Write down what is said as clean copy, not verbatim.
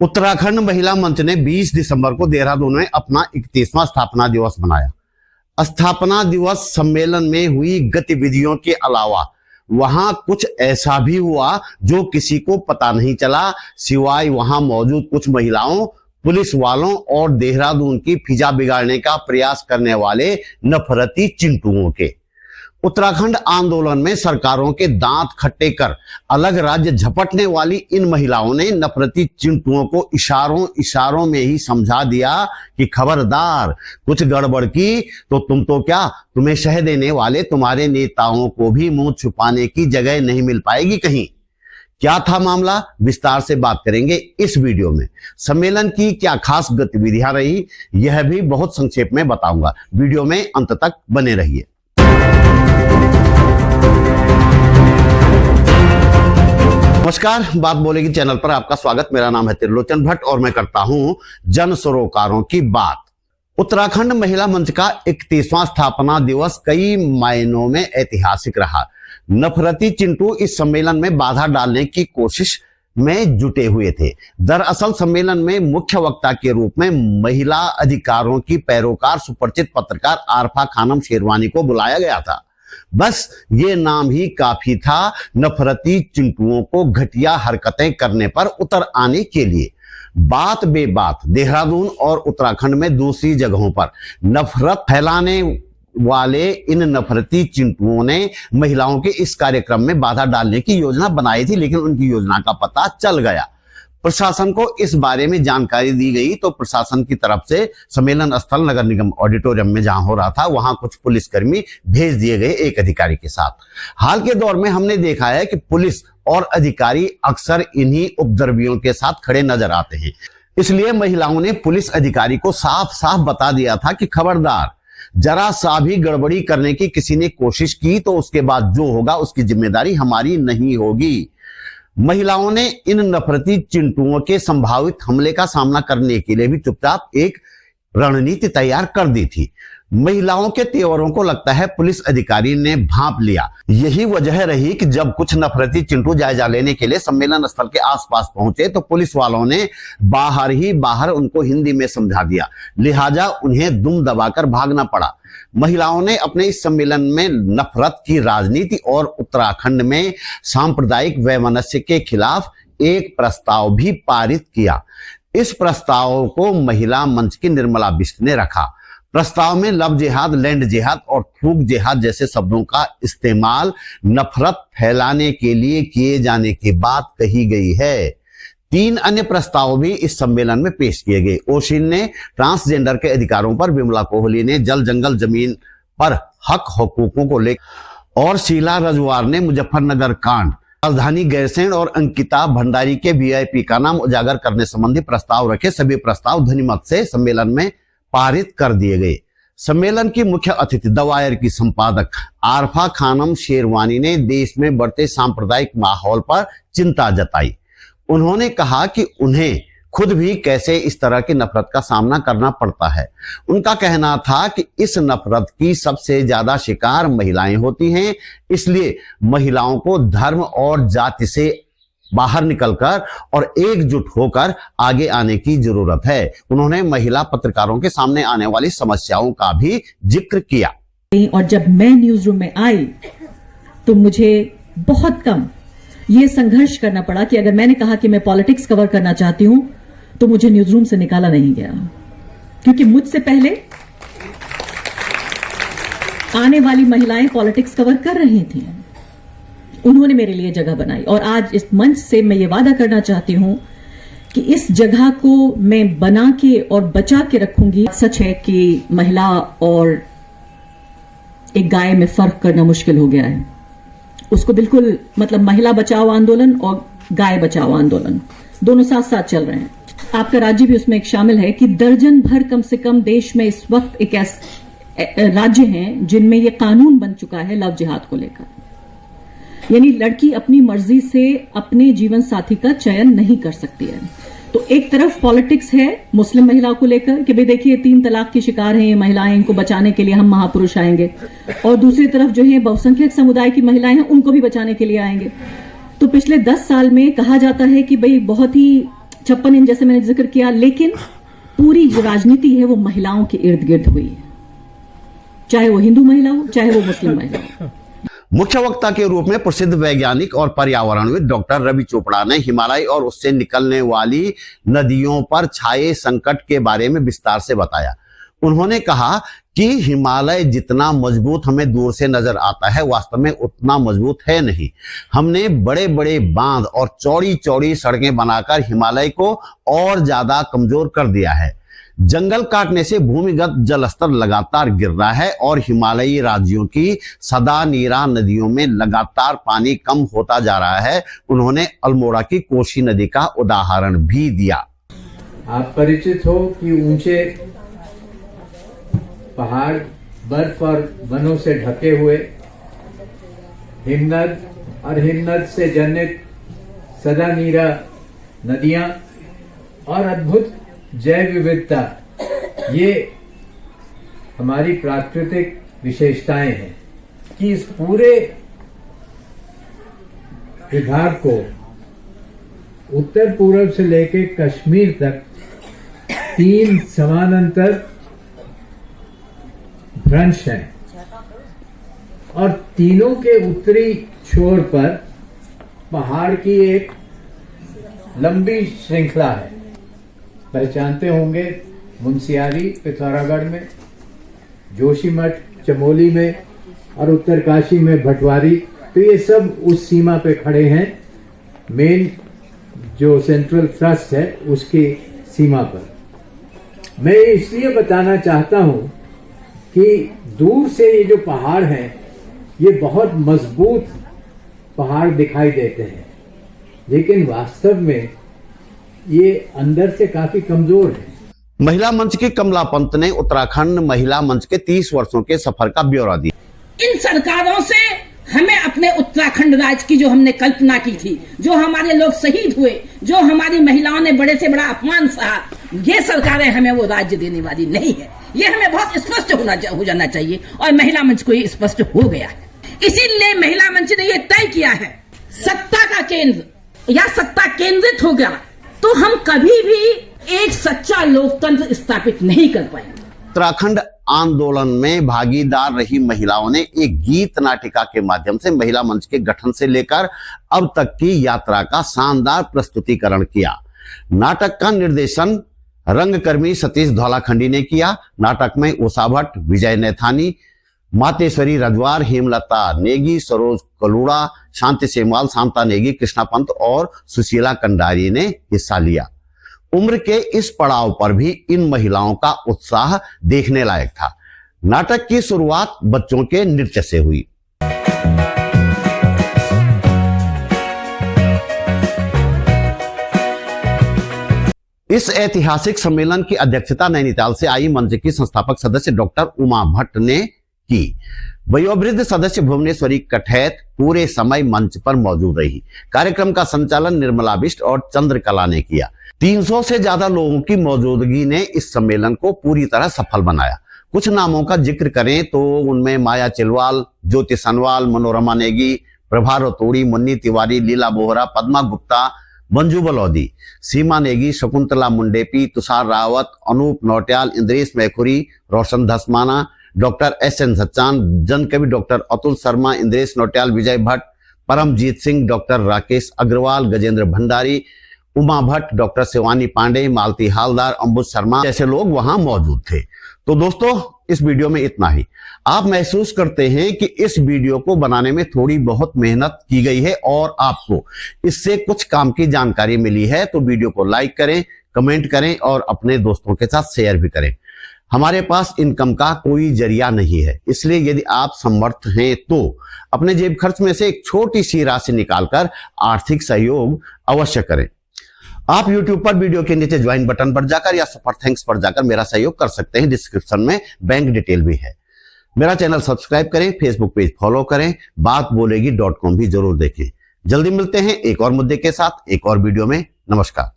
उत्तराखंड महिला मंच ने 20 दिसंबर को देहरादून में अपना 31वां स्थापना दिवस मनाया। स्थापना दिवस सम्मेलन में हुई गतिविधियों के अलावा वहां कुछ ऐसा भी हुआ जो किसी को पता नहीं चला, सिवाय वहां मौजूद कुछ महिलाओं, पुलिस वालों और देहरादून की फिजा बिगाड़ने का प्रयास करने वाले नफरती चिंटुओं के। उत्तराखंड आंदोलन में सरकारों के दांत खट्टे कर अलग राज्य झपटने वाली इन महिलाओं ने नफरती चिंटुओं को इशारों में ही समझा दिया कि खबरदार, कुछ गड़बड़ की तो तो क्या, तुम्हें शह देने वाले तुम्हारे नेताओं को भी मुंह छुपाने की जगह नहीं मिल पाएगी कहीं। क्या था मामला, विस्तार से बात करेंगे इस वीडियो में। सम्मेलन की क्या खास गतिविधियां रही, यह भी बहुत संक्षेप में बताऊंगा। वीडियो में अंत तक बने रहिए। नमस्कार, बात बोलेगी चैनल पर आपका स्वागत। मेरा नाम है त्रिलोचन भट्ट और मैं करता हूं जन सरोकारों की बात। उत्तराखंड महिला मंच का 31वां स्थापना दिवस कई मायनों में ऐतिहासिक रहा। नफरती चिंटू इस सम्मेलन में बाधा डालने की कोशिश में जुटे हुए थे। दरअसल सम्मेलन में मुख्य वक्ता के रूप में महिला अधिकारों की पैरोकार सुपरिचित पत्रकार आरफा खानम शेरवानी को बुलाया गया था। बस ये नाम ही काफी था नफरती चिंटुओं को घटिया हरकतें करने पर उतर आने के लिए। बात बेबात देहरादून और उत्तराखंड में दूसरी जगहों पर नफरत फैलाने वाले इन नफरती चिंटुओं ने महिलाओं के इस कार्यक्रम में बाधा डालने की योजना बनाई थी, लेकिन उनकी योजना का पता चल गया। प्रशासन को इस बारे में जानकारी दी गई तो प्रशासन की तरफ से सम्मेलन स्थल नगर निगम ऑडिटोरियम में जहां हो रहा था वहां कुछ पुलिसकर्मी भेज दिए गए एक अधिकारी के साथ। हाल के दौर में हमने देखा है कि पुलिस और अधिकारी अक्सर इन्हीं उपद्रवियों के साथ खड़े नजर आते हैं। इसलिए महिलाओं ने पुलिस अधिकारी को साफ साफ बता दिया था कि खबरदार, जरा सा भी गड़बड़ी करने की किसी ने कोशिश की तो उसके बाद जो होगा उसकी जिम्मेदारी हमारी नहीं होगी। महिलाओं ने इन नफरती चिंटुओं के संभावित हमले का सामना करने के लिए भी चुपचाप एक रणनीति तैयार कर दी थी। महिलाओं के तेवरों को लगता है पुलिस अधिकारी ने भांप लिया। यही वजह रही कि जब कुछ नफरती चिंटू जायजा लेने के लिए सम्मेलन स्थल के आसपास पहुंचे तो पुलिस वालों ने बाहर उनको हिंदी में समझा दिया, लिहाजा उन्हें दुम दबाकर भागना पड़ा। महिलाओं ने अपने इस सम्मेलन में नफरत की राजनीति और उत्तराखंड में सांप्रदायिक वैमनस्य के खिलाफ एक प्रस्ताव भी पारित किया। इस प्रस्ताव को महिला मंच की निर्मला बिष्ट ने रखा। प्रस्ताव में लव जिहाद, लैंड जिहाद और थूक जिहाद जैसे शब्दों का इस्तेमाल नफरत फैलाने के लिए किए जाने की बात कही गई है। 3 अन्य प्रस्ताव भी इस सम्मेलन में पेश किए गए। ओशिन ने ट्रांसजेंडर के अधिकारों पर, विमला कोहली ने जल जंगल जमीन पर हक हकूकों को लेकर और शीला रजवार ने मुजफ्फरनगर कांड, राजधानी गैरसैंण और अंकिता भंडारी के वीआईपी का नाम उजागर करने संबंधी प्रस्ताव रखे। सभी प्रस्ताव ध्वनिमत से सम्मेलन में पारित कर दिए गए। सम्मेलन की मुख्य अतिथि द वायर की संपादक आरफा खानम शेरवानी ने देश में बढ़ते सांप्रदायिक माहौल पर चिंता जताई। उन्होंने कहा कि उन्हें खुद भी कैसे इस तरह की नफरत का सामना करना पड़ता है। उनका कहना था कि इस नफरत की सबसे ज्यादा शिकार महिलाएं होती हैं, इसलिए महिलाओं को धर्म और जाति से बाहर निकलकर और एकजुट होकर आगे आने की जरूरत है। उन्होंने महिला पत्रकारों के सामने आने वाली समस्याओं का भी जिक्र किया। और जब मैं न्यूज रूम में आई तो मुझे बहुत कम ये संघर्ष करना पड़ा कि अगर मैंने कहा कि मैं पॉलिटिक्स कवर करना चाहती हूं तो मुझे न्यूज रूम से निकाला नहीं गया, क्योंकि मुझसे पहले आने वाली महिलाएं पॉलिटिक्स कवर कर रही थी। उन्होंने मेरे लिए जगह बनाई और आज इस मंच से मैं ये वादा करना चाहती हूं कि इस जगह को मैं बना के और बचा के रखूंगी। सच है कि महिला और एक गाय में फर्क करना मुश्किल हो गया है। उसको बिल्कुल महिला बचाओ आंदोलन और गाय बचाओ आंदोलन दोनों साथ साथ चल रहे हैं। आपका राज्य भी उसमें एक शामिल है कि दर्जन भर कम से कम देश में इस वक्त एक ऐसे राज्य हैं जिनमें यह कानून बन चुका है लव जिहाद को लेकर। यानी लड़की अपनी मर्जी से अपने जीवन साथी का चयन नहीं कर सकती है। तो एक तरफ पॉलिटिक्स है मुस्लिम महिलाओं को लेकर कि भाई देखिए 3 तलाक की शिकार हैं ये महिलाएं, इनको बचाने के लिए हम महापुरुष आएंगे, और दूसरी तरफ जो है बहुसंख्यक समुदाय की महिलाएं हैं उनको भी बचाने के लिए आएंगे। तो पिछले 10 साल में कहा जाता है कि भाई बहुत ही 56 इंच जैसे मैंने जिक्र किया, लेकिन पूरी जो राजनीति है वो महिलाओं के इर्द गिर्द हुई है, चाहे वो हिंदू महिला हो चाहे वो मुस्लिम महिला हो। मुख्य वक्ता के रूप में प्रसिद्ध वैज्ञानिक और पर्यावरणविद डॉक्टर रवि चोपड़ा ने हिमालय और उससे निकलने वाली नदियों पर छाए संकट के बारे में विस्तार से बताया। उन्होंने कहा कि हिमालय जितना मजबूत हमें दूर से नजर आता है, वास्तव में उतना मजबूत है नहीं। हमने बड़े बड़े बांध और चौड़ी चौड़ी सड़कें बनाकर हिमालय को और ज्यादा कमजोर कर दिया है। जंगल काटने से भूमिगत जल स्तर लगातार गिर रहा है और हिमालयी राज्यों की सदा नीरा नदियों में लगातार पानी कम होता जा रहा है। उन्होंने अल्मोड़ा की कोसी नदी का उदाहरण भी दिया। आप परिचित हो कि ऊंचे पहाड़ बर्फ और वनों से ढके हुए, हिमनद और हिमनद से जनित सदा नीरा नदियां और अद्भुत जैव विविधता, ये हमारी प्राकृतिक विशेषताएं हैं कि इस पूरे विभाग को उत्तर पूर्व से लेकर कश्मीर तक 3 समानांतर भ्रंश हैं और तीनों के उत्तरी छोर पर पहाड़ की एक लंबी श्रृंखला है। पहचानते होंगे मुंशियारी पिथौरागढ़ में, जोशीमठ चमोली में और उत्तरकाशी में भटवारी, तो ये सब उस सीमा पे खड़े हैं, मेन जो सेंट्रल थ्रस्ट है उसकी सीमा पर। मैं इसलिए बताना चाहता हूं कि दूर से ये जो पहाड़ हैं ये बहुत मजबूत पहाड़ दिखाई देते हैं, लेकिन वास्तव में ये अंदर से काफी कमजोर है। महिला मंच की कमला पंत ने उत्तराखंड महिला मंच के 30 वर्षों के सफर का ब्यौरा दिया। इन सरकारों से हमें अपने उत्तराखंड राज्य की जो हमने कल्पना की थी, जो हमारे लोग शहीद हुए, जो हमारी महिलाओं ने बड़े से बड़ा अपमान सहा, ये सरकारें हमें वो राज्य देने वाली नहीं है। ये हमें बहुत स्पष्ट हो जाना चाहिए और महिला मंच को ये स्पष्ट हो गया है। इसीलिए महिला मंच ने ये तय किया है, सत्ता का केंद्र या सत्ता केंद्रित हो गया तो हम कभी भी एक सच्चा लोकतंत्र स्थापित नहीं कर पाएंगे। उत्तराखंड आंदोलन में भागीदार रही महिलाओं ने एक गीत नाटिका के माध्यम से महिला मंच के गठन से लेकर अब तक की यात्रा का शानदार प्रस्तुतिकरण किया। नाटक का निर्देशन रंगकर्मी सतीश धौलाखंडी ने किया। नाटक में उषा भट्ट, विजय नैथानी, मातेश्वरी रजवार, हेमलता नेगी, सरोज कलूड़ा, शांति सेमवाल, शांता नेगी, कृष्णा पंत और सुशीला कंडारी ने हिस्सा लिया। उम्र के इस पड़ाव पर भी इन महिलाओं का उत्साह देखने लायक था। नाटक की शुरुआत बच्चों के नृत्य से हुई। इस ऐतिहासिक सम्मेलन की अध्यक्षता नैनीताल से आई मंच की संस्थापक सदस्य डॉक्टर उमा भट्ट ने की। वयोवृद्ध सदस्य भुवनेश्वरी कठैत पूरे समय मंच पर मौजूद रही। कार्यक्रम का संचालन निर्मला बिष्ट और चंद्रकला ने किया। 300 से ज्यादा लोगों की मौजूदगी ने इस सम्मेलन को पूरी तरह सफल बनाया। कुछ नामों का जिक्र करें तो उनमें माया चिलवाल, ज्योति सनवाल, मनोरमा नेगी, प्रभा रतोड़ी, मुन्नी तिवारी, लीला बोहरा, पद्मा गुप्ता, मंजू बलौदी, सीमा नेगी, शकुंतला मुंडेपी, तुषार रावत, अनूप नौटियाल, इंद्रेश मैखुरी, रोशन धसमाना, डॉक्टर एस.एन. सच्चान, जन कवि डॉक्टर अतुल शर्मा, इंद्रेश नौटियाल, विजय भट्ट, परमजीत सिंह, डॉक्टर राकेश अग्रवाल, गजेंद्र भंडारी, उमा भट्ट, डॉक्टर शिवानी पांडे, मालती हालदार, अंबुज शर्मा जैसे लोग वहां मौजूद थे। तो दोस्तों, इस वीडियो में इतना ही। आप महसूस करते हैं कि इस वीडियो को बनाने में थोड़ी बहुत मेहनत की गई है और आपको इससे कुछ काम की जानकारी मिली है, तो वीडियो को लाइक करें, कमेंट करें और अपने दोस्तों के साथ शेयर भी करें। हमारे पास इनकम का कोई जरिया नहीं है, इसलिए यदि आप समर्थ हैं तो अपने जेब खर्च में से एक छोटी सी राशि निकालकर आर्थिक सहयोग अवश्य करें। आप YouTube पर वीडियो के नीचे ज्वाइन बटन पर जाकर या सुपर थैंक्स पर जाकर मेरा सहयोग कर सकते हैं। डिस्क्रिप्शन में बैंक डिटेल भी है। मेरा चैनल सब्सक्राइब करें, फेसबुक पेज फॉलो करें, बात बोलेगी .com भी जरूर देखें। जल्दी मिलते हैं एक और मुद्दे के साथ एक और वीडियो में। नमस्कार।